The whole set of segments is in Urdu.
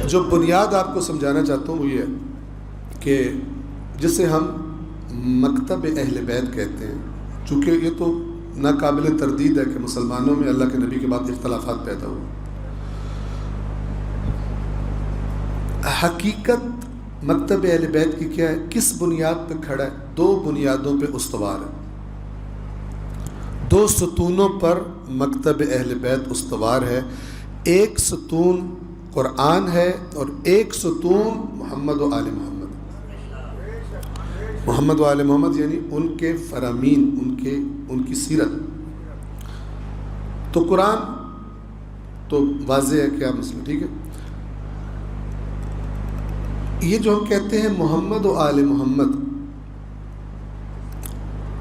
جو بنیاد آپ کو سمجھانا چاہتا ہوں وہ یہ ہے کہ جسے ہم مکتب اہل بیت کہتے ہیں، چونکہ یہ تو ناقابل تردید ہے کہ مسلمانوں میں اللہ کے نبی کے بعد اختلافات پیدا ہوئے۔ حقیقت مکتب اہل بیت کی کیا ہے، کس بنیاد پہ کھڑا ہے؟ دو بنیادوں پہ استوار ہے، دو ستونوں پر مکتب اہل بیت استوار ہے۔ ایک ستون قرآن ہے اور ایک ستون محمد و آل محمد۔ محمد و آل محمد یعنی ان کے فرامین، ان کی سیرت۔ تو قرآن تو واضح ہے کیا مسئلہ، ٹھیک ہے۔ یہ جو ہم کہتے ہیں محمد و آل محمد،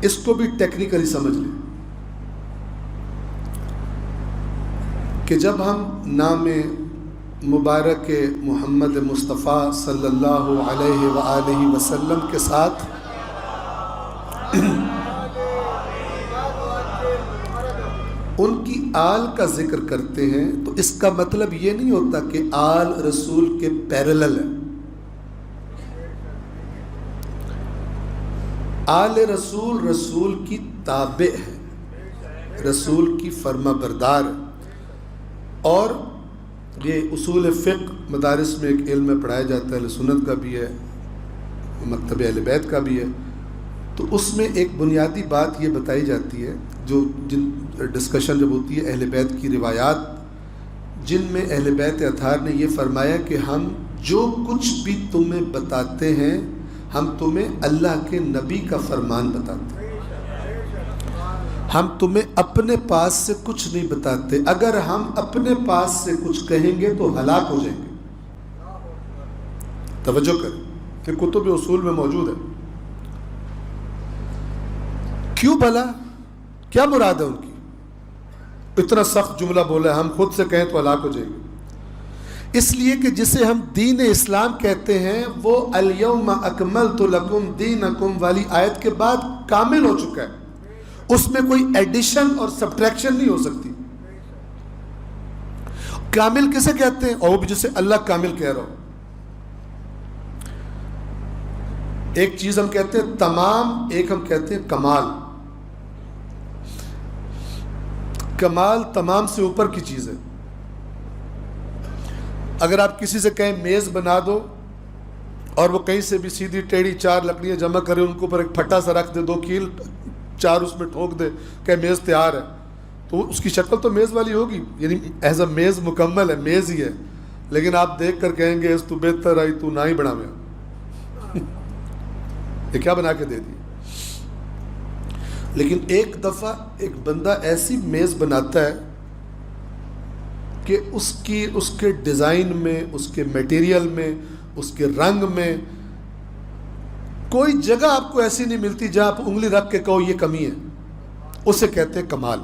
اس کو بھی ٹیکنیکلی سمجھ لیں کہ جب ہم نام مبارک محمد مصطفیٰ صلی اللہ علیہ وآلہ وسلم کے ساتھ ان کی آل کا ذکر کرتے ہیں تو اس کا مطلب یہ نہیں ہوتا کہ آل رسول کے پیرلل ہے۔ آل رسول رسول کی تابع ہے، رسول کی فرما بردار ہے۔ اور یہ اصول فقہ مدارس میں ایک علم میں پڑھایا جاتا ہے، اہل سنت کا بھی ہے، مکتب اہل بیت کا بھی ہے۔ تو اس میں ایک بنیادی بات یہ بتائی جاتی ہے، جو ڈسکشن جب ہوتی ہے اہل بیت کی روایات، جن میں اہل بیت اطہار نے یہ فرمایا کہ ہم جو کچھ بھی تمہیں بتاتے ہیں ہم تمہیں اللہ کے نبی کا فرمان بتاتے ہیں، ہم تمہیں اپنے پاس سے کچھ نہیں بتاتے۔ اگر ہم اپنے پاس سے کچھ کہیں گے تو ہلاک ہو جائیں گے۔ توجہ کریں کہ کتب اصول میں موجود ہے۔ کیوں بھلا، کیا مراد ہے ان کی؟ اتنا سخت جملہ بولا ہے، ہم خود سے کہیں تو ہلاک ہو جائیں گے۔ اس لیے کہ جسے ہم دین اسلام کہتے ہیں وہ الیوم اکملت لکم دینکم والی آیت کے بعد کامل ہو چکا ہے، اس میں کوئی ایڈیشن اور سبٹریکشن نہیں ہو سکتی۔ کامل کسے کہتے ہیں؟ اور وہ بھی جسے اللہ کامل کہہ رہا ہو۔ ایک چیز ہم کہتے ہیں تمام، ایک ہم کہتے ہیں کمال۔ کمال تمام سے اوپر کی چیز ہے۔ اگر آپ کسی سے کہیں میز بنا دو اور وہ کہیں سے بھی سیدھی ٹیڑھی چار لکڑیاں جمع کرے، ان کو اوپر ایک پھٹا سا رکھ دے، دو کیل چار اس میں ٹھوک دے کہ میز تیار ہے، تو اس کی شکل تو میز والی ہوگی، یعنی ایز اے میز مکمل ہے، میز ہی ہے۔ لیکن آپ دیکھ کر کہیں گے اس تو بہتر آئی تو نہ ہی بنا میں یہ کیا بنا کے دے دی۔ لیکن ایک دفعہ ایک بندہ ایسی میز بناتا ہے کہ اس کے ڈیزائن میں، اس کے میٹیریل میں، اس کے رنگ میں کوئی جگہ آپ کو ایسی نہیں ملتی جہاں آپ انگلی رکھ کے کہو یہ کمی ہے، اسے کہتے ہیں کمال۔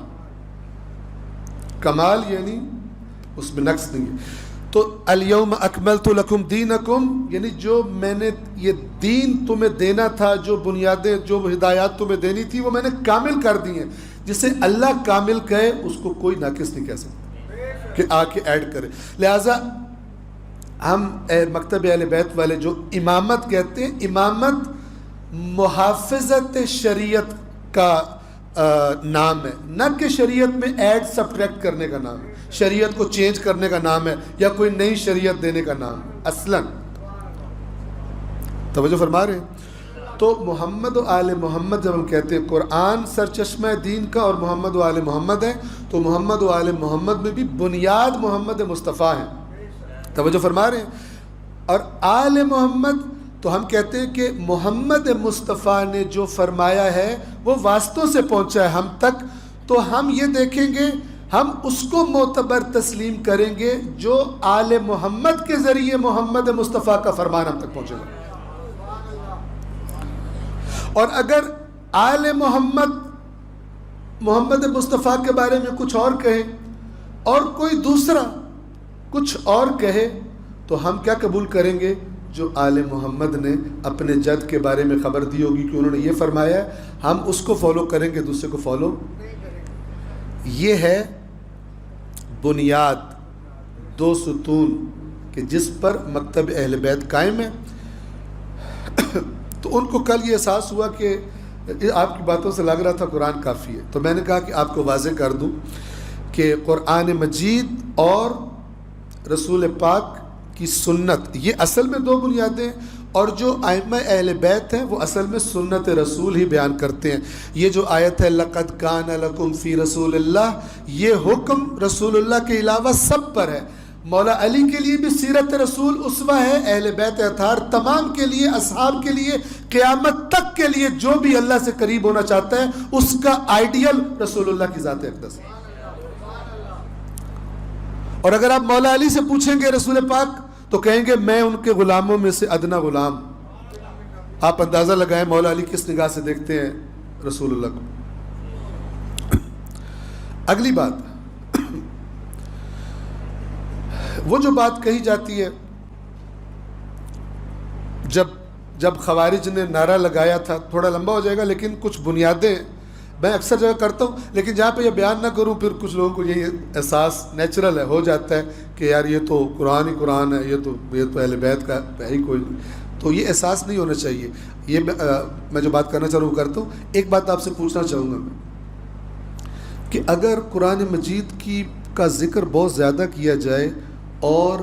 کمال یعنی اس میں نقص نہیں ہے۔ تو الیوم اکملت لکم دینکم یعنی جو میں نے یہ دین تمہیں دینا تھا، جو بنیادیں، جو ہدایات تمہیں دینی تھی وہ میں نے کامل کر دی ہیں۔ جسے اللہ کامل کہے اس کو کوئی ناقص نہیں کہہ سکتا کہ آ کے ایڈ کرے۔ لہٰذا ہم مکتب اہل بیت والے جو امامت کہتے ہیں، امامت محافظت شریعت کا نام ہے، نہ کہ شریعت میں ایڈ سبٹریکٹ کرنے کا نام ہے، شریعت کو چینج کرنے کا نام ہے، یا کوئی نئی شریعت دینے کا نام ہے اصلاً۔ توجہ فرما رہے ہیں؟ تو محمد و آل محمد جب ہم کہتے ہیں قرآن سرچشمہ دین کا اور محمد و آل محمد ہے، تو محمد و آل محمد میں بھی بنیاد محمد مصطفیٰ ہے۔ توجہ فرما رہے ہیں؟ اور آل محمد تو ہم کہتے ہیں کہ محمد مصطفیٰ نے جو فرمایا ہے وہ واسطوں سے پہنچا ہے ہم تک، تو ہم یہ دیکھیں گے، ہم اس کو معتبر تسلیم کریں گے جو آل محمد کے ذریعے محمد مصطفیٰ کا فرمان ہم تک پہنچے گا۔ اور اگر آل محمد محمد مصطفیٰ کے بارے میں کچھ اور کہے اور کوئی دوسرا کچھ اور کہے تو ہم کیا قبول کریں گے؟ جو آل محمد نے اپنے جد کے بارے میں خبر دی ہوگی کہ انہوں نے یہ فرمایا ہے، ہم اس کو فالو کریں گے، دوسرے کو فالو۔ یہ ہے بنیاد، دو ستون کہ جس پر مکتب اہل بیت قائم ہے. تو ان کو کل یہ احساس ہوا کہ آپ کی باتوں سے لگ رہا تھا قرآن کافی ہے. تو میں نے کہا کہ آپ کو واضح کر دوں کہ قرآن مجید اور رسول پاک کی سنت یہ اصل میں دو بنیادیں، اور جو ائمہ اہل بیت ہیں وہ اصل میں سنت رسول ہی بیان کرتے ہیں. یہ جو آیت ہے لَقَدْ كَانَ لَكُمْ فِي رَسُولِ اللَّهِ، یہ حکم رسول اللہ کے علاوہ سب پر ہے. مولا علی کے لیے بھی سیرت رسول اسوہ ہے، اہل بیت اطہار تمام کے لیے، اصحاب کے لیے، قیامت تک کے لیے جو بھی اللہ سے قریب ہونا چاہتا ہے اس کا آئیڈیل رسول اللہ کی ذات اقدس ہے. اور اگر آپ مولا علی سے پوچھیں گے رسول پاک تو کہیں گے میں ان کے غلاموں میں سے ادنا غلام. آپ اندازہ لگائیں مولا علی کس نگاہ سے دیکھتے ہیں رسول اللہ کو. اگلی بات، وہ جو بات کہی جاتی ہے جب خوارج نے نعرہ لگایا تھا، تھوڑا لمبا ہو جائے گا لیکن کچھ بنیادیں میں اکثر جگہ کرتا ہوں، لیکن جہاں پہ یہ بیان نہ کروں پھر کچھ لوگوں کو یہ احساس نیچرل ہے ہو جاتا ہے کہ یار یہ تو قرآن ہی قرآن ہے، یہ تو اہل بیت کا ہے ہی کوئی. تو یہ احساس نہیں ہونا چاہیے. یہ میں جو بات کرنا چاہ رہا ہوں کرتا ہوں. ایک بات آپ سے پوچھنا چاہوں گا میں کہ اگر قرآن مجید کا ذکر بہت زیادہ کیا جائے اور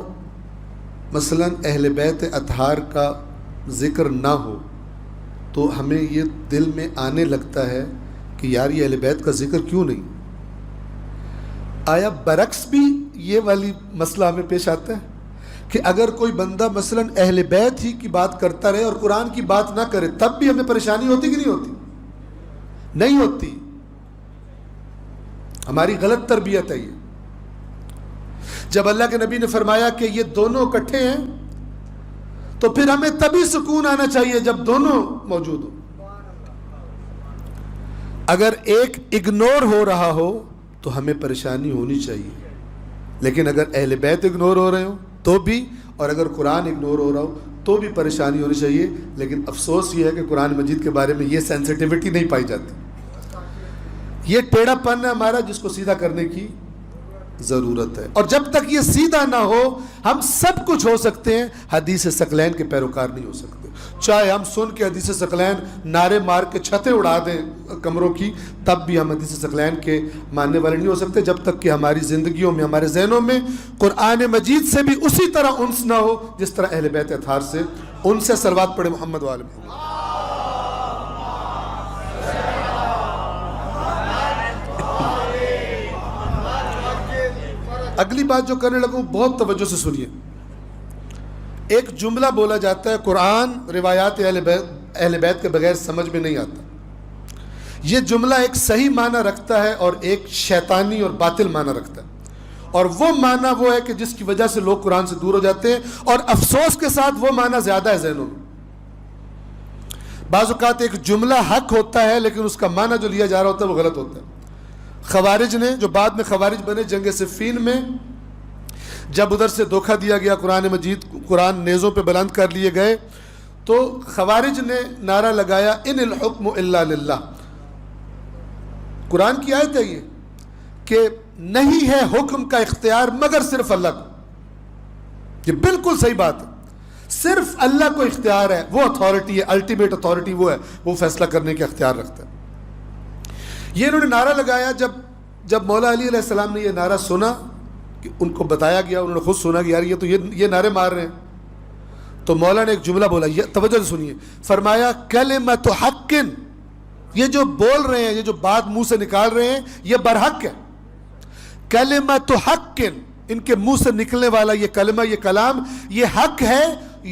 مثلا اہل بیت اطہار کا ذکر نہ ہو تو ہمیں یہ دل میں آنے لگتا ہے کہ یار یہ اہل بیت کا ذکر کیوں نہیں. آیا برعکس بھی یہ والی مسئلہ ہمیں پیش آتا ہے کہ اگر کوئی بندہ مثلا اہل بیت ہی کی بات کرتا رہے اور قرآن کی بات نہ کرے تب بھی ہمیں پریشانی ہوتی کہ نہیں ہوتی؟ نہیں ہوتی. ہماری غلط تربیت ہے یہ. جب اللہ کے نبی نے فرمایا کہ یہ دونوں اکٹھے ہیں تو پھر ہمیں تبھی سکون آنا چاہیے جب دونوں موجود ہوں. اگر ایک اگنور ہو رہا ہو تو ہمیں پریشانی ہونی چاہیے، لیکن اگر اہل بیت اگنور ہو رہے ہوں تو بھی، اور اگر قرآن اگنور ہو رہا ہو تو بھی پریشانی ہونی چاہیے. لیکن افسوس یہ ہے کہ قرآن مجید کے بارے میں یہ سینسٹیوٹی نہیں پائی جاتی. یہ ٹیڑھا پن ہے ہمارا جس کو سیدھا کرنے کی ضرورت ہے. اور جب تک یہ سیدھا نہ ہو ہم سب کچھ ہو سکتے ہیں، حدیث ثقلین کے پیروکار نہیں ہو سکتے. چاہے ہم سن کے حدیث ثقلین نعرے مار کے چھتیں اڑا دیں کمروں کی، تب بھی ہم حدیث ثقلین کے ماننے والے نہیں ہو سکتے جب تک کہ ہماری زندگیوں میں، ہمارے ذہنوں میں قرآن مجید سے بھی اسی طرح انس نہ ہو جس طرح اہل بیت اطہار سے. ان سے صلوات پڑھے محمد و آل محمد. اگلی بات جو کرنے لگوں بہت توجہ سے سنیے. ایک جملہ بولا جاتا ہے قرآن روایات اہل بیت کے بغیر سمجھ میں نہیں آتا. یہ جملہ ایک صحیح معنی رکھتا ہے اور ایک شیطانی اور باطل معنی رکھتا ہے. اور وہ معنی وہ ہے کہ جس کی وجہ سے لوگ قرآن سے دور ہو جاتے ہیں، اور افسوس کے ساتھ وہ معنی زیادہ ہے ذہنوں میں. بعض اوقات ایک جملہ حق ہوتا ہے لیکن اس کا معنی جو لیا جا رہا ہوتا ہے وہ غلط ہوتا ہے. خوارج نے، جو بعد میں خوارج بنے جنگ صفین میں، جب ادھر سے دھوکہ دیا گیا، قرآن مجید، قرآن نیزوں پہ بلند کر لیے گئے، تو خوارج نے نعرہ لگایا ان الحکم الا للہ. قرآن کی آیت ہے یہ کہ نہیں ہے حکم کا اختیار مگر صرف اللہ کو. یہ بالکل صحیح بات ہے. صرف اللہ کو اختیار ہے، وہ اتھارٹی ہے، الٹیمیٹ اتھارٹی وہ ہے، وہ فیصلہ کرنے کا اختیار رکھتا ہے. یہ انہوں نے نعرہ لگایا. جب مولا علی علیہ السلام نے یہ نعرہ سنا، کہ ان کو بتایا گیا، انہوں نے خود سنا کہ یار یہ تو یہ نعرے مار رہے ہیں، تو مولا نے ایک جملہ بولا، یہ توجہ سے سنیے. فرمایا کلمۃ حق، یہ جو بول رہے ہیں، یہ جو بات منہ سے نکال رہے ہیں یہ برحق ہے. کلمۃ حق، ان کے منہ سے نکلنے والا یہ کلمہ، یہ کلام، یہ حق ہے.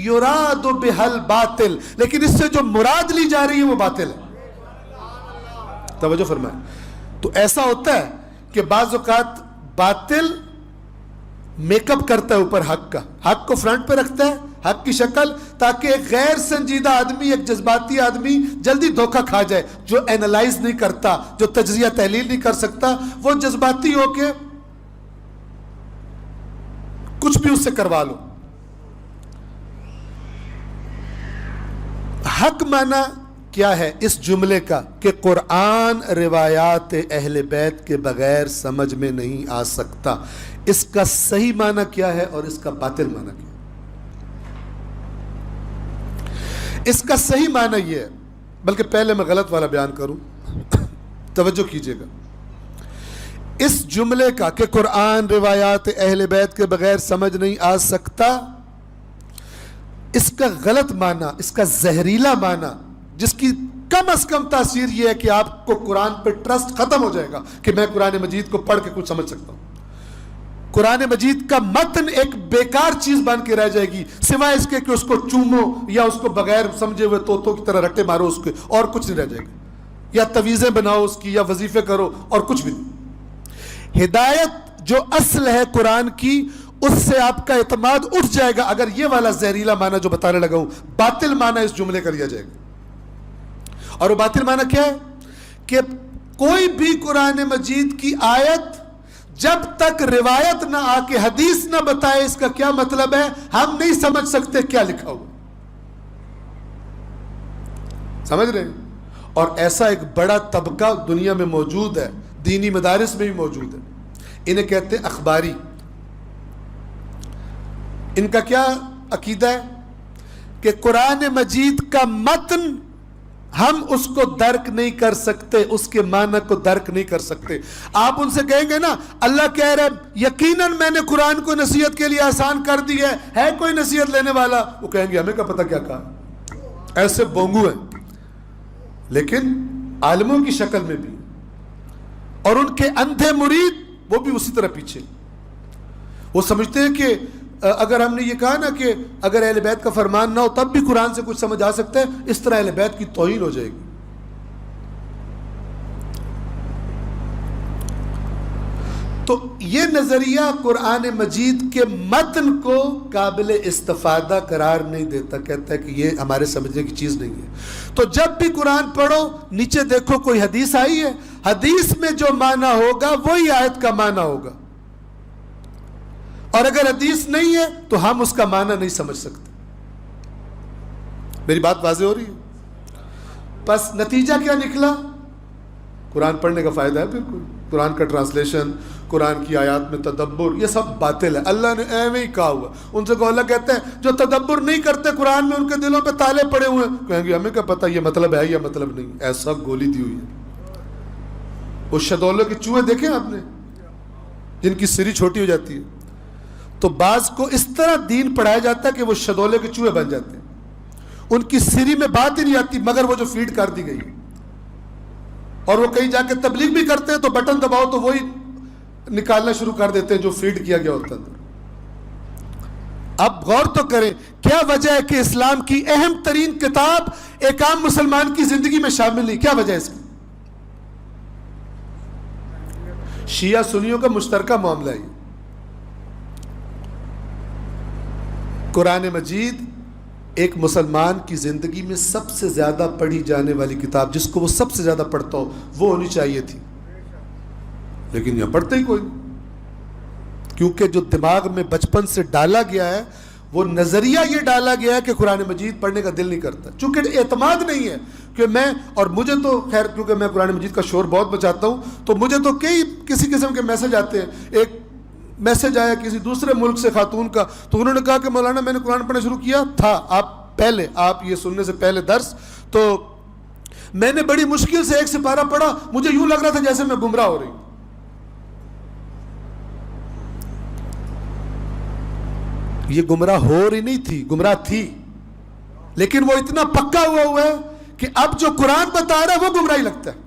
یراد بہل باطل، لیکن اس سے جو مراد لی جا رہی ہے وہ باطل ہے. توجہ فرمائیں. تو ایسا ہوتا ہے کہ بعض اوقات باطل میک اپ کرتا ہے اوپر حق کا، حق کو فرنٹ پہ رکھتا ہے، حق کی شکل، تاکہ ایک غیر سنجیدہ آدمی، ایک جذباتی آدمی جلدی دھوکہ کھا جائے. جو اینالائز نہیں کرتا، جو تجزیہ تحلیل نہیں کر سکتا، وہ جذباتی ہو کے کچھ بھی اس سے کروا لو. حق معنی کیا ہے اس جملے کا؟ کہ قرآن روایات اہل بیت کے بغیر سمجھ میں نہیں آ سکتا. اس کا صحیح معنی کیا ہے اور اس کا باطل معنی کیا ہے؟ اس کا صحیح معنی یہ ہے، بلکہ پہلے میں غلط والا بیان کروں، توجہ کیجئے گا. اس جملے کا کہ قرآن روایات اہل بیت کے بغیر سمجھ نہیں آ سکتا، اس کا غلط معنی، اس کا زہریلا معنی، جس کی کم از کم تاثیر یہ ہے کہ آپ کو قرآن پہ ٹرسٹ ختم ہو جائے گا کہ میں قرآن مجید کو پڑھ کے کچھ سمجھ سکتا ہوں. قرآن مجید کا متن ایک بیکار چیز بن کے رہ جائے گی، سوائے اس کے کہ اس کو چومو یا اس کو بغیر سمجھے ہوئے طوطوں کی طرح رٹے مارو اس کے، اور کچھ نہیں رہ جائے گا. یا تویزیں بناؤ اس کی، یا وظیفے کرو، اور کچھ بھی نہیں. ہدایت جو اصل ہے قرآن کی، اس سے آپ کا اعتماد اٹھ جائے گا اگر یہ والا زہریلا معنی جو بتانے لگا ہوں، باطل معنی اس جملے کا لیا جائے گا. اور وہ باطل معنی کیا ہے؟ کہ کوئی بھی قرآن مجید کی آیت جب تک روایت نہ آ کے حدیث نہ بتائے اس کا کیا مطلب ہے، ہم نہیں سمجھ سکتے کیا لکھا ہوا. سمجھ رہے ہیں؟ اور ایسا ایک بڑا طبقہ دنیا میں موجود ہے، دینی مدارس میں بھی موجود ہے، انہیں کہتے ہیں اخباری. ان کا کیا عقیدہ ہے کہ قرآن مجید کا متن ہم اس کو درک نہیں کر سکتے، اس کے معنی کو درک نہیں کر سکتے. آپ ان سے کہیں گے نا اللہ کہہ رہے یقیناً میں نے قرآن کو نصیحت کے لیے آسان کر دی ہے کوئی نصیحت لینے والا؟ وہ کہیں گے ہمیں کیا پتہ کیا کہا. ایسے بونگو ہیں، لیکن عالموں کی شکل میں بھی، اور ان کے اندھے مرید وہ بھی اسی طرح پیچھے. وہ سمجھتے ہیں کہ اگر ہم نے یہ کہا نا کہ اگر اہل بیت کا فرمان نہ ہو تب بھی قرآن سے کچھ سمجھ آ سکتا ہے، اس طرح اہل بیت کی توہین ہو جائے گی. تو یہ نظریہ قرآن مجید کے متن کو قابل استفادہ قرار نہیں دیتا، کہتا ہے کہ یہ ہمارے سمجھنے کی چیز نہیں ہے. تو جب بھی قرآن پڑھو نیچے دیکھو کوئی حدیث آئی ہے، حدیث میں جو معنی ہوگا وہی آیت کا معنی ہوگا، اور اگر حدیث نہیں ہے تو ہم اس کا معنی نہیں سمجھ سکتے. میری بات واضح ہو رہی ہے؟ بس نتیجہ کیا نکلا؟ قرآن پڑھنے کا فائدہ ہے بالکل. قرآن کا ٹرانسلیشن، قرآن کی آیات میں تدبر، یہ سب باطل ہے. اللہ نے ایویں ہی کہا ہوا. ان سے اللہ کہتے ہیں جو تدبر نہیں کرتے قرآن میں ان کے دلوں پہ تالے پڑے ہوئے ہیں. کہیں گے ہمیں کیا پتہ یہ مطلب ہے یا مطلب نہیں. ایسا گولی دی ہوئی ہے. وہ شدولوں کے چوہے دیکھیں آپ نے، جن کی سری چھوٹی ہو جاتی ہے، تو بعض کو اس طرح دین پڑھایا جاتا ہے کہ وہ شدولے کے چوہے بن جاتے ہیں. ان کی سری میں بات ہی نہیں آتی مگر وہ جو فیڈ کر دی گئی. اور وہ کہیں جا کے تبلیغ بھی کرتے ہیں تو بٹن دباؤ تو وہی نکالنا شروع کر دیتے ہیں جو فیڈ کیا گیا ہوتا ہے. اب غور تو کریں کیا وجہ ہے کہ اسلام کی اہم ترین کتاب ایک عام مسلمان کی زندگی میں شامل نہیں؟ کیا وجہ ہے اس کی؟ شیعہ سنیوں کا مشترکہ معاملہ ہے. قرآن مجید ایک مسلمان کی زندگی میں سب سے زیادہ پڑھی جانے والی کتاب، جس کو وہ سب سے زیادہ پڑھتا ہو، وہ ہونی چاہیے تھی. لیکن یہ پڑھتے ہی کوئی نہیں، کیونکہ جو دماغ میں بچپن سے ڈالا گیا ہے وہ نظریہ یہ ڈالا گیا ہے کہ قرآن مجید پڑھنے کا دل نہیں کرتا، چونکہ اعتماد نہیں ہے. کہ میں اور مجھے تو خیر کیونکہ میں قرآن مجید کا شور بہت بچاتا ہوں تو مجھے تو کسی قسم کے میسج آتے ہیں. ایک میسج آیا کسی دوسرے ملک سے خاتون کا، تو انہوں نے کہا کہ مولانا میں نے قرآن پڑھنا شروع کیا تھا آپ یہ سننے سے پہلے درس، تو میں نے بڑی مشکل سے ایک سپارہ پڑھا، مجھے یوں لگ رہا تھا جیسے میں گمراہ ہو رہی ہوں. یہ گمراہ ہو رہی نہیں تھی، گمراہ تھی، لیکن وہ اتنا پکا ہوا ہے کہ اب جو قرآن بتا رہا ہے وہ گمراہی لگتا ہے.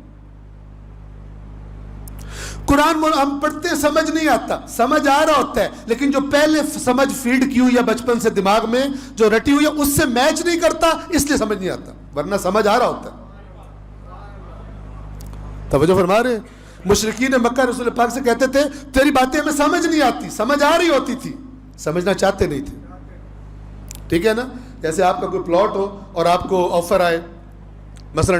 قرآن ہم پڑھتے سمجھ نہیں آتا، سمجھ آ رہا ہوتا ہے، لیکن جو پہلے سمجھ فیڈ کی ہوئی یا بچپن سے دماغ میں جو رٹی ہوئی ہے اس سے میچ نہیں کرتا، اس لیے سمجھ نہیں آتا، ورنہ سمجھ آ رہا ہوتا ہے. توجہ فرما رہے ہیں؟ مشرکین مکہ رسول پاک سے کہتے تھے تیری باتیں ہمیں سمجھ نہیں آتی، سمجھ آ رہی ہوتی تھی، سمجھنا چاہتے نہیں تھے. ٹھیک ہے نا؟ جیسے آپ کا کوئی پلاٹ ہو اور آپ کو آفر آئے، مثلا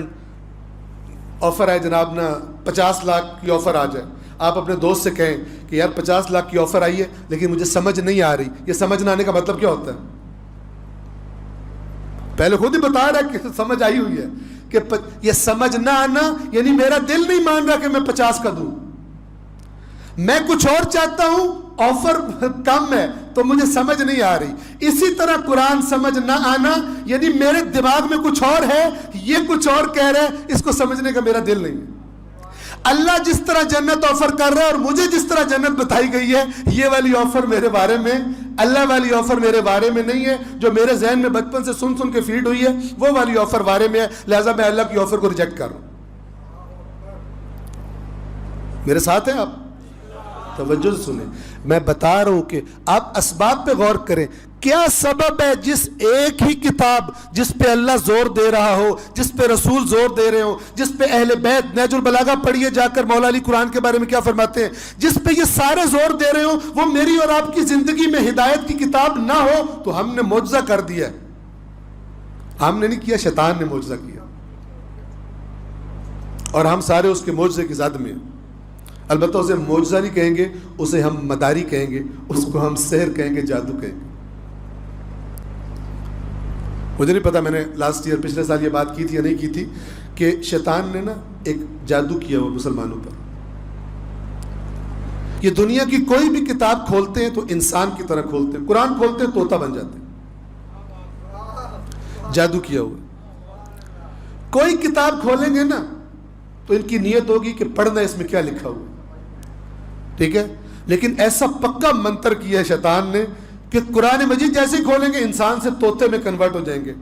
آفر آئے جناب نا 50 لاکھ کی آفر آ جائے، آپ اپنے دوست سے کہیں کہ یار 50 لاکھ کی آفر آئی ہے لیکن مجھے سمجھ نہیں آ رہی. یہ سمجھ نہ آنے کا مطلب کیا ہوتا ہے؟ پہلے خود ہی بتا رہا ہے کہ سمجھ آئی ہوئی ہے، کہ یہ سمجھ نہ آنا یعنی میرا دل نہیں مان رہا کہ میں 50 کا دوں، میں کچھ اور چاہتا ہوں، آفر کم ہے تو مجھے سمجھ نہیں آ رہی۔ اسی طرح قرآن سمجھ نہ آنا یعنی میرے دماغ میں کچھ اور ہے، یہ کچھ اور کہہ رہا ہے، اس کو سمجھنے کا میرا دل نہیں ہے۔ اللہ جس طرح جنت آفر کر رہا ہے اور مجھے جس طرح جنت بتائی گئی ہے، یہ والی آفر میرے بارے میں، اللہ والی آفر میرے بارے میں نہیں ہے۔ جو میرے ذہن میں بچپن سے سن کے فیڈ ہوئی ہے وہ والی آفر بارے میں ہے، لہٰذا میں اللہ کی آفر کو ریجیکٹ کر رہا ہوں۔ میرے ساتھ ہیں آپ؟ توجہ سے سنیں، میں بتا رہا ہوں کہ آپ اسباب پہ غور کریں۔ کیا سبب ہے جس ایک ہی کتاب جس پہ اللہ زور دے رہا ہو، جس پہ رسول زور دے رہے ہو، جس پہ اہل بیت، نہج البلاغہ پڑھیے جا کر مولا علی قرآن کے بارے میں کیا فرماتے ہیں، جس پہ یہ سارے زور دے رہے ہو وہ میری اور آپ کی زندگی میں ہدایت کی کتاب نہ ہو تو ہم نے معجزہ کر دیا۔ ہم نے نہیں کیا، شیطان نے معجزہ کیا، اور ہم سارے اس کے معجزے کی زد میں ہیں۔ البتہ اسے معجزہ نہیں کہیں گے، اسے ہم مداری کہیں گے، اس کو ہم سحر کہیں گے، جادو کہیں گے۔ مجھے نہیں پتا میں نے لاسٹ ایئر پچھلے سال یہ بات کی تھی یا نہیں کی تھی کہ شیطان نے نا ایک جادو کیا وہ مسلمانوں پر۔ یہ دنیا کی کوئی بھی کتاب کھولتے ہیں تو انسان کی طرح کھولتے ہیں، قرآن کھولتے ہیں طوطا بن جاتے ہیں، جادو کیا ہوا۔ کوئی کتاب کھولیں گے نا تو ان کی نیت ہوگی کہ پڑھنا اس میں کیا لکھا ہوا، ٹھیک ہے، لیکن ایسا پکا منتر کیا ہے شیطان نے کہ قرآن مجید جیسے ہی کھولیں گے انسان سے طوطے میں کنورٹ ہو جائیں گے،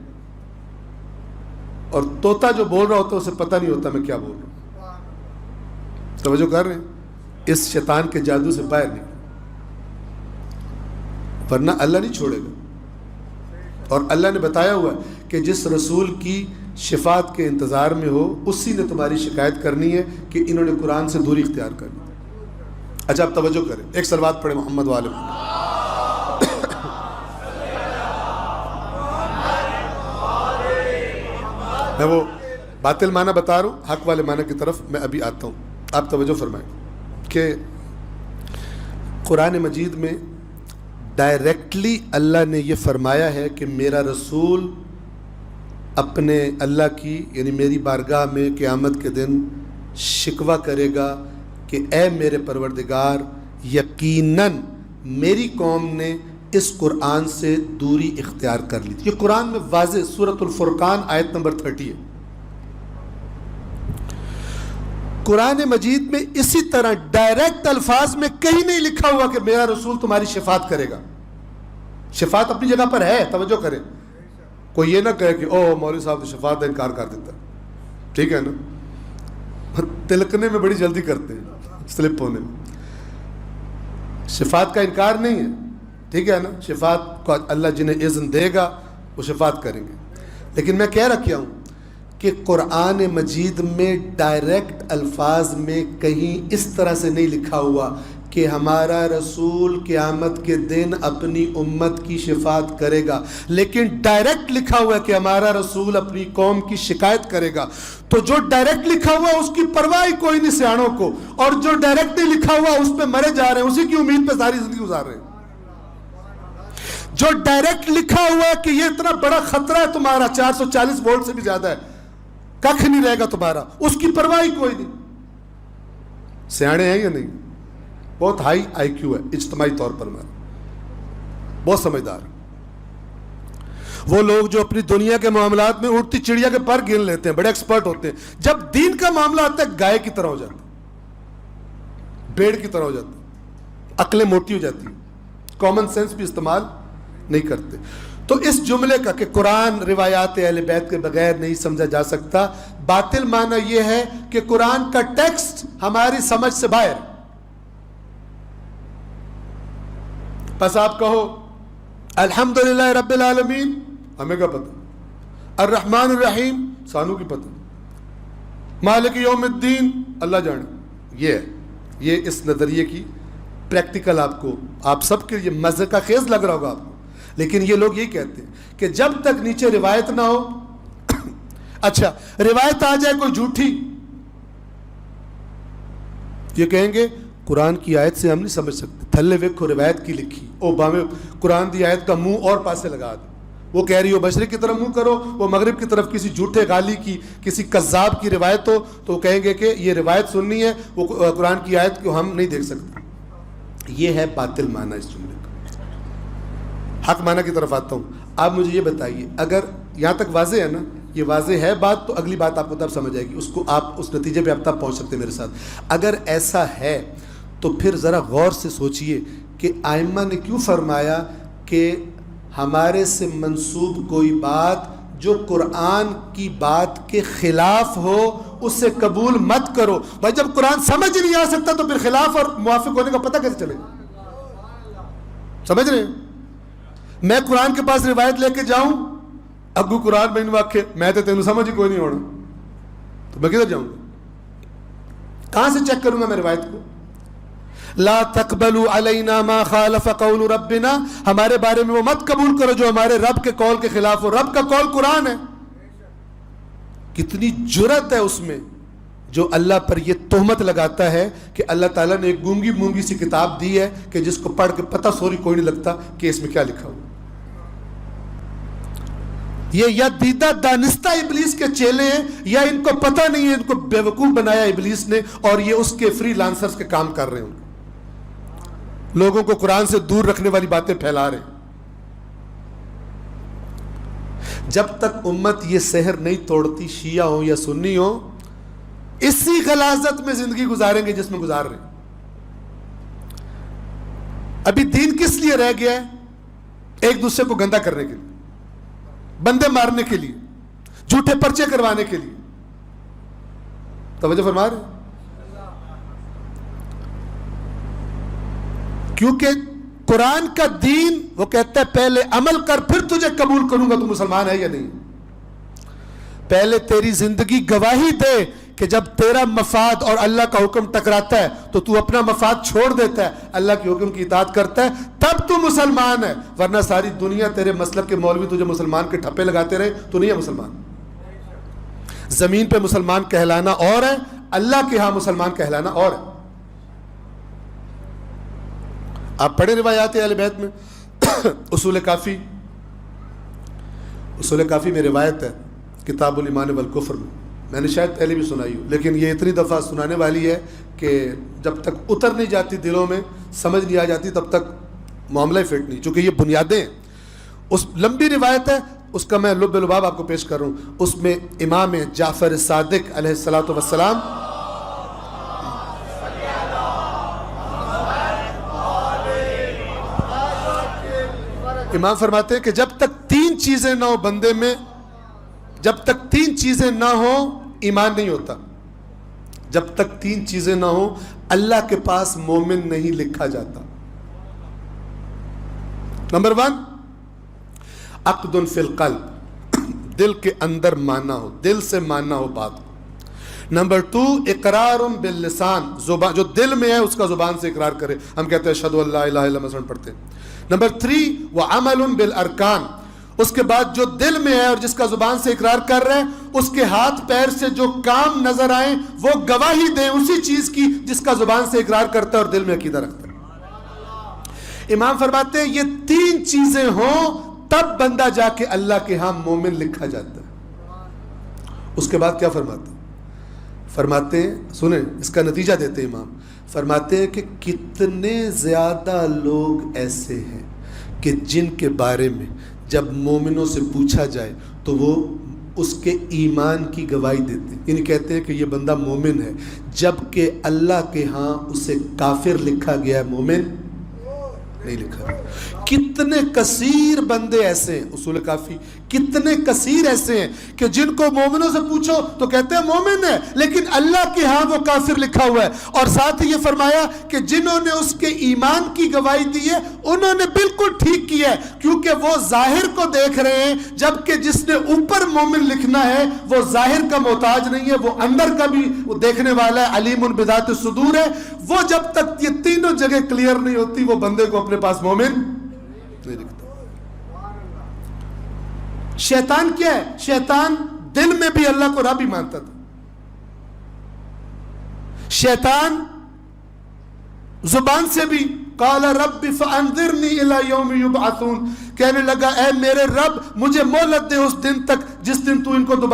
اور طوطا جو بول رہا ہوتا ہے اسے پتہ نہیں ہوتا میں کیا بول رہا ہوں۔ توجہ کر رہے ہیں؟ اس شیطان کے جادو سے باہر نہیں، ورنہ اللہ نہیں چھوڑے گا۔ اور اللہ نے بتایا ہوا ہے کہ جس رسول کی شفاعت کے انتظار میں ہو اسی نے تمہاری شکایت کرنی ہے کہ انہوں نے قرآن سے دوری اختیار کرنی۔ اچھا اب توجہ کریں، ایک صلوات پڑھیں محمد والے۔ میں وہ باطل معنی بتا رہا ہوں، حق والے معنی کی طرف میں ابھی آتا ہوں، آپ توجہ فرمائیں کہ قرآن مجید میں ڈائریکٹلی اللہ نے یہ فرمایا ہے کہ میرا رسول اپنے اللہ کی یعنی میری بارگاہ میں قیامت کے دن شکوہ کرے گا کہ اے میرے پروردگار، یقیناً میری قوم نے اس قرآن سے دوری اختیار کر لی تھی۔ یہ قرآن میں واضح سورۃ الفرقان آیت نمبر 30 ہے۔ قرآن مجید میں اسی طرح ڈائریکٹ الفاظ میں کہیں نہیں لکھا ہوا کہ میرا رسول تمہاری شفاعت کرے گا۔ شفاعت اپنی جگہ پر ہے، توجہ کریں، کوئی یہ نہ کہے کہ او مولوی صاحب تو شفاعت کا انکار کر دیتا ہے، ٹھیک ہے نا، تلکنے میں بڑی جلدی کرتے ہیں، سلپ ہونے میں۔ شفاعت کا انکار نہیں ہے، ٹھیک ہے نا، شفاعت کو اللہ جنہیں اذن دے گا وہ شفاعت کریں گے، لیکن میں کہہ رکھا ہوں کہ قرآن مجید میں ڈائریکٹ الفاظ میں کہیں اس طرح سے نہیں لکھا ہوا کہ ہمارا رسول قیامت کے دن اپنی امت کی شفاعت کرے گا، لیکن ڈائریکٹ لکھا ہوا ہے کہ ہمارا رسول اپنی قوم کی شکایت کرے گا۔ تو جو ڈائریکٹ لکھا ہوا ہے اس کی پرواہ کوئی نہیں سیاحوں کو، اور جو ڈائریکٹ نہیں لکھا ہوا اس پہ مرے جا رہے ہیں، اسی کی امید پہ ساری زندگی گزار رہے ہیں۔ جو ڈائریکٹ لکھا ہوا ہے کہ یہ اتنا بڑا خطرہ ہے تمہارا، 440 وولٹ سے بھی زیادہ ہے، ککھ نہیں رہے گا تمہارا، اس کی پرواہ کوئی نہیں۔ سیانے ہیں یا نہیں؟ بہت ہائی آئی کیو ہے اجتماعی طور پر، میں بہت سمجھدار۔ وہ لوگ جو اپنی دنیا کے معاملات میں اڑتی چڑیا کے پر گن لیتے ہیں، بڑے ایکسپرٹ ہوتے ہیں، جب دین کا معاملہ آتا ہے گائے کی طرح ہو جاتے ہیں، بھیڑ کی طرح ہو جاتے ہیں، عقلیں موٹی ہو جاتی ہیں، کامن سینس بھی استعمال نہیں کرتے۔ تو اس جملے کا کہ قرآن روایات اہل بیت کے بغیر نہیں سمجھا جا سکتا، باطل معنی یہ ہے کہ قرآن کا ٹیکسٹ ہماری سمجھ سے باہر۔ بس آپ کہو الحمدللہ رب العالمین، ہمیں کا پتہ، الرحمن الرحیم سانو کی پتہ، مالک یوم الدین اللہ جانے۔ یہ ہے، یہ اس نظریے کی پریکٹیکل آپ سب کے یہ مزے کا خیز لگ رہا ہوگا آپ کو، لیکن یہ لوگ یہی کہتے ہیں کہ جب تک نیچے روایت نہ ہو، اچھا روایت آ جائے کوئی جھوٹی، یہ کہیں گے قرآن کی آیت سے ہم نہیں سمجھ سکتے، تھلے ویکھو روایت کی لکھی، او باویں قرآن دی آیت کا منہ اور پاسے لگا دے، وہ کہہ رہی ہو مشرق کی طرف منہ کرو، وہ مغرب کی طرف کسی جھوٹے غالی کی کسی کذاب کی روایت ہو تو وہ کہیں گے کہ یہ روایت سننی ہے، وہ قرآن کی آیت کو ہم نہیں دیکھ سکتے۔ یہ ہے باطل معنی اس جملے کا۔ حق معنی کی طرف آتا ہوں. آپ مجھے یہ بتائیے, اگر یہاں تک واضح ہے نا, یہ واضح ہے بات, تو اگلی بات آپ کو تب سمجھ آئے گی, اس کو آپ اس نتیجے پہ آپ تب پہنچ سکتے ہیں میرے ساتھ. اگر ایسا ہے تو پھر ذرا غور سے سوچئے کہ ائمہ نے کیوں فرمایا کہ ہمارے سے منسوب کوئی بات جو قرآن کی بات کے خلاف ہو اسے قبول مت کرو. بھائی جب قرآن سمجھ نہیں آ سکتا تو پھر خلاف اور موافق ہونے کا پتہ کیسے چلے گا؟ سمجھ رہے ہیں؟ میں قرآن کے پاس روایت لے کے جاؤں, اگو قرآن میں واقع میں تو تینوں سمجھ ہی کوئی نہیں ہونا, تو میں کدھر جاؤں گا؟ کہاں سے چیک کروں گا میں روایت کو؟ لا تقبلوا علینا ما خالف قول ربنا, ہمارے بارے میں وہ مت قبول کرو جو ہمارے رب کے قول کے خلاف ہو. رب کا قول قرآن ہے. کتنی جرأت ہے اس میں جو اللہ پر یہ تہمت لگاتا ہے کہ اللہ تعالیٰ نے ایک گونگی مونگی سی کتاب دی ہے کہ جس کو پڑھ کے پتہ سوری کوئی نہیں لگتا کہ اس میں کیا لکھا ہو. یہ یا دیدہ دانستہ ابلیس کے چیلے ہیں, یا ان کو پتہ نہیں ہے, ان کو بیوقوف بنایا ابلیس نے, اور یہ اس کے فری لانسرز کے کام کر رہے ہیں, لوگوں کو قرآن سے دور رکھنے والی باتیں پھیلا رہے ہیں. جب تک امت یہ سحر نہیں توڑتی, شیعہ ہو یا سنی ہو, اسی غلاظت میں زندگی گزاریں گے جس میں گزار رہے ہیں. ابھی دین کس لیے رہ گیا ہے؟ ایک دوسرے کو گندا کرنے کے لیے, بندے مارنے کے لیے, جھوٹے پرچے کروانے کے لیے. توجہ فرما رہے ہیں؟ کیونکہ قرآن کا دین وہ کہتا ہے پہلے عمل کر پھر تجھے قبول کروں گا تو مسلمان ہے یا نہیں. پہلے تیری زندگی گواہی دے کہ جب تیرا مفاد اور اللہ کا حکم ٹکراتا ہے تو تو اپنا مفاد چھوڑ دیتا ہے, اللہ کے حکم کی اطاعت کرتا ہے, تب تو مسلمان ہے. ورنہ ساری دنیا تیرے مسلک کے مولوی تجھے مسلمان کے ٹھپے لگاتے رہے تو نہیں ہے مسلمان. زمین پہ مسلمان کہلانا اور ہے, اللہ کے ہاں مسلمان کہلانا اور ہے. آپ پڑھیں روایات اہل بیت میں, اصول کافی میں روایت ہے کتاب الایمان والکفر میں نے شاید پہلے بھی سنائی ہو, لیکن یہ اتنی دفعہ سنانے والی ہے کہ جب تک اتر نہیں جاتی دلوں میں, سمجھ نہیں آ جاتی, تب تک معاملہ ہی فٹ نہیں, چونکہ یہ بنیادیں ہیں. اس لمبی روایت ہے, اس کا میں لب لباب آپ کو پیش کر رہا ہوں. اس میں امام جعفر صادق علیہ الصلوۃ والسلام امام فرماتے ہیں کہ جب تک تین چیزیں نہ ہو بندے میں, جب تک تین چیزیں نہ ہو ایمان نہیں ہوتا. جب تک تین چیزیں نہ ہو اللہ کے پاس مومن نہیں لکھا جاتا. نمبر 1 عقد فی القلب, دل کے اندر ماننا ہو, دل سے ماننا ہو بات. نمبر 2 اقرار باللسان, زبان جو دل میں ہے اس کا زبان سے اقرار کرے. ہم کہتے ہیں اشہدو اللہ الہ الا اللہ پڑھتے ہیں. نمبر 3 وعمل بالارکان, اس کے بعد جو دل میں ہے اور جس کا زبان سے اقرار کر رہے ہیں اس کے ہاتھ پیر سے جو کام نظر آئیں وہ گواہی دیں اسی چیز کی جس کا زبان سے اقرار کرتا ہے اور دل میں عقیدہ رکھتا ہے. امام فرماتے ہیں یہ تین چیزیں ہوں تب بندہ جا کے اللہ کے ہاں مومن لکھا جاتا ہے. اس کے بعد کیا فرماتے ہیں سنیں, اس کا نتیجہ دیتے ہیں امام. فرماتے ہیں کہ کتنے زیادہ لوگ ایسے ہیں کہ جن کے بارے میں جب مومنوں سے پوچھا جائے تو وہ اس کے ایمان کی گواہی دیتے ہیں, یعنی کہتے ہیں کہ یہ بندہ مومن ہے, جبکہ اللہ کے ہاں اسے کافر لکھا گیا ہے, مومن نہیں لکھا گیا. کتنے کثیر بندے ایسے ہیں, اصول کافی کتنے کثیر ایسے ہیں کہ جن کو مومنوں سے پوچھو تو کہتے ہیں مومن ہے لیکن اللہ کے ہاں وہ کافر لکھا ہوا ہے. اور ساتھ ہی یہ فرمایا کہ جنہوں نے اس کے ایمان کی گواہی دی ہے انہوں نے بالکل ٹھیک کیا ہے, کیونکہ وہ ظاہر کو دیکھ رہے ہیں, جبکہ جس نے اوپر مومن لکھنا ہے وہ ظاہر کا محتاج نہیں ہے, وہ اندر کا بھی وہ دیکھنے والا ہے, علیم بذات الصدور ہے. وہ جب تک یہ تینوں جگہ کلیئر نہیں ہوتی وہ بندے کو اپنے پاس مومن نہیں لکھتا. شیطان کیا ہے؟ شیطان دل میں بھی اللہ کو رب ہی مانتا تھا. شیطان زبان سے بھی قال رب فانذرنی الی یوم یبعثون, کہنے لگا اے میرے رب مجھے مہلت دے اس دن تک جس دن تو ان کو دوبارہ